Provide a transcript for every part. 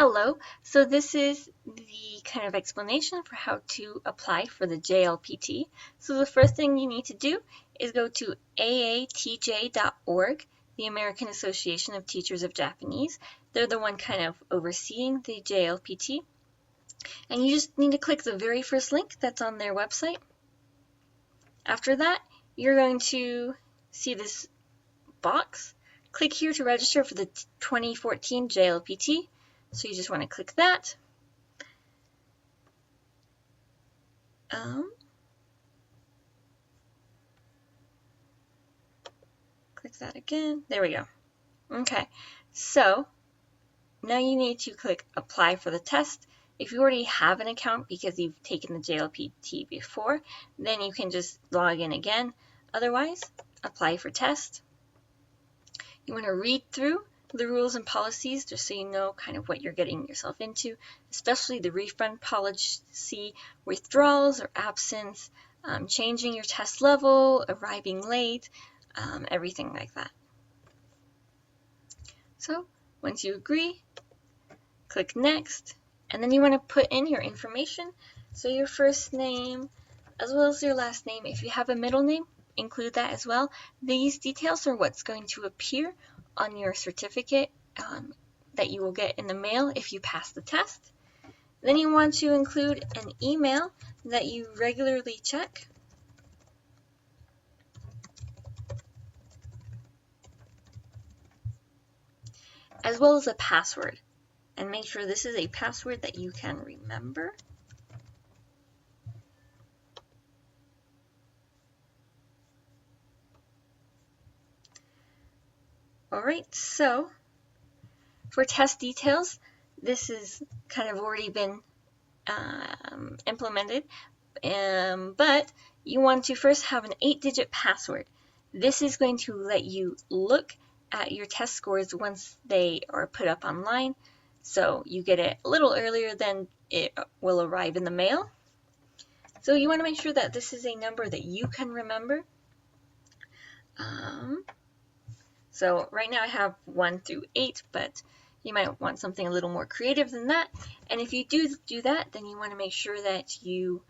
Hello, so this is the kind of explanation for how to apply for the JLPT. So the first thing you need to do is go to aatj.org, the American Association of Teachers of Japanese. They're the one kind of overseeing the JLPT. And you just need to click the very first link that's on their website. After that, you're going to see this box. Click here to register for the 2014 JLPT. So you just want to click that. Click that again. There we go. Okay, so now you need to click apply for the test. If you already have an account because you've taken the JLPT before, then you can just log in again. Otherwise, apply for test. You want to read through the rules and policies just so you know kind of what you're getting yourself into, especially the refund policy, withdrawals or absence, changing your test level, arriving late, everything like that. So once you agree, click next, and then you want to put in your information. So your first name as well as your last name. If you have a middle name, include that as well. These details are what's going to appear on your certificate that you will get in the mail if you pass the test. Then you want to include an email that you regularly check. As well as a password. And make sure this is a password that you can remember. Alright, so for test details, this is kind of already been implemented, but you want to first have an 8-digit password. This is going to let you look at your test scores once they are put up online, so you get it a little earlier than it will arrive in the mail. So you want to make sure that this is a number that you can remember. So right now I have 1 through 8, but you might want something a little more creative than that. And if you do that, then you want to make sure that you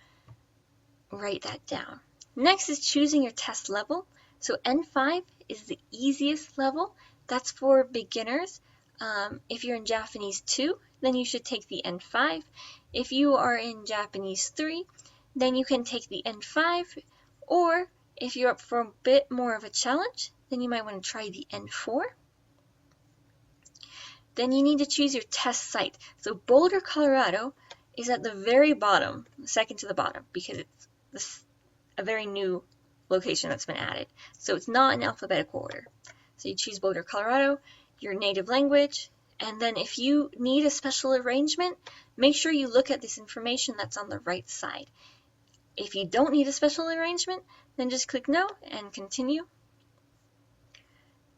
write that down. Next is choosing your test level. So N5 is the easiest level. That's for beginners. If you're in Japanese 2, then you should take the N5. If you are in Japanese 3, then you can take the N5. Or if you're up for a bit more of a challenge, then you might want to try the N4. Then you need to choose your test site. So Boulder, Colorado is at the very bottom, second to the bottom, because it's a very new location that's been added. So it's not in alphabetical order. So you choose Boulder, Colorado, your native language, and then if you need a special arrangement, make sure you look at this information that's on the right side. If you don't need a special arrangement, then just click no and continue.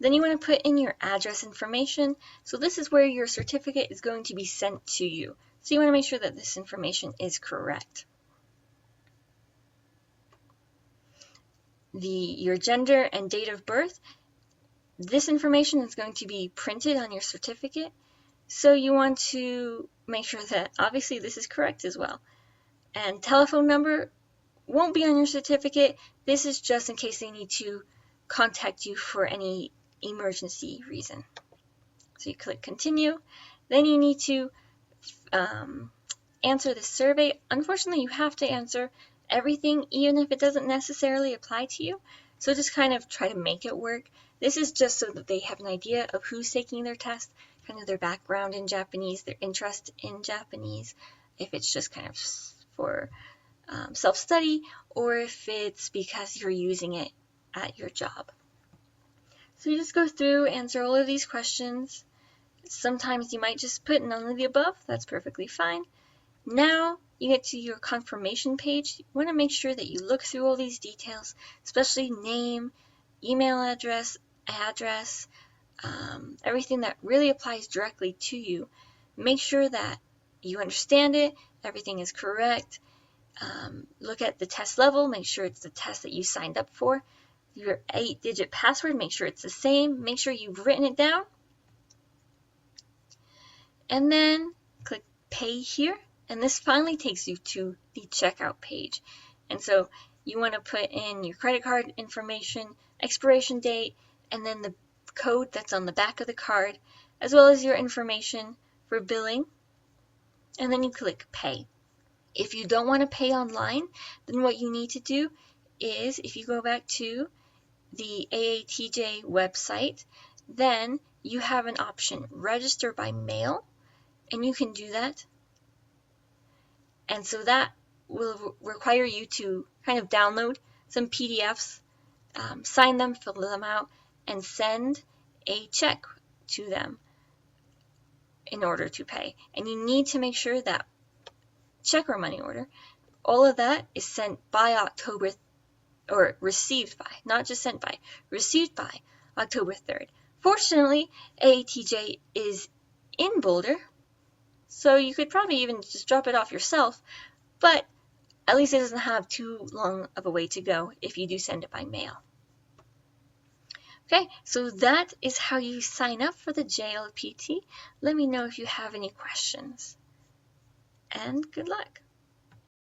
Then you want to put in your address information. So this is where your certificate is going to be sent to you. So you want to make sure that this information is correct. Your gender and date of birth. This information is going to be printed on your certificate. So you want to make sure that obviously this is correct as well. And telephone number won't be on your certificate. This is just in case they need to contact you for any emergency reason. So you click continue. Then you need to answer the survey. Unfortunately, you have to answer everything, even if it doesn't necessarily apply to you. So just kind of try to make it work. This is just so that they have an idea of who's taking their test, kind of their background in Japanese, their interest in Japanese, if it's just kind of for self-study, or if it's because you're using it at your job. So you just go through, answer all of these questions. Sometimes you might just put none of the above. That's perfectly fine. Now you get to your confirmation page. You want to make sure that you look through all these details, especially name, email address, everything that really applies directly to you. Make sure that you understand it, everything is correct. Look at the test level, make sure it's the test that you signed up for. Your 8-digit password, make sure it's the same. Make sure you've written it down. And then pay here, and this finally takes you to the checkout page. And so you want to put in your credit card information, expiration date, and then the code that's on the back of the card, as well as your information for billing, and then you click pay. If you don't want to pay online, then what you need to do is, if you go back to the AATJ website, then you have an option, register by mail, and you can do that. And so that will require you to kind of download some PDFs, sign them, fill them out, and send a check to them in order to pay. And you need to make sure that check or money order, all of that is sent by October, or received by, not just sent by, received by October 3rd. Fortunately, AATJ is in Boulder, so you could probably even just drop it off yourself, but at least it doesn't have too long of a way to go if you do send it by mail. Okay, so that is how you sign up for the JLPT. Let me know if you have any questions, and good luck.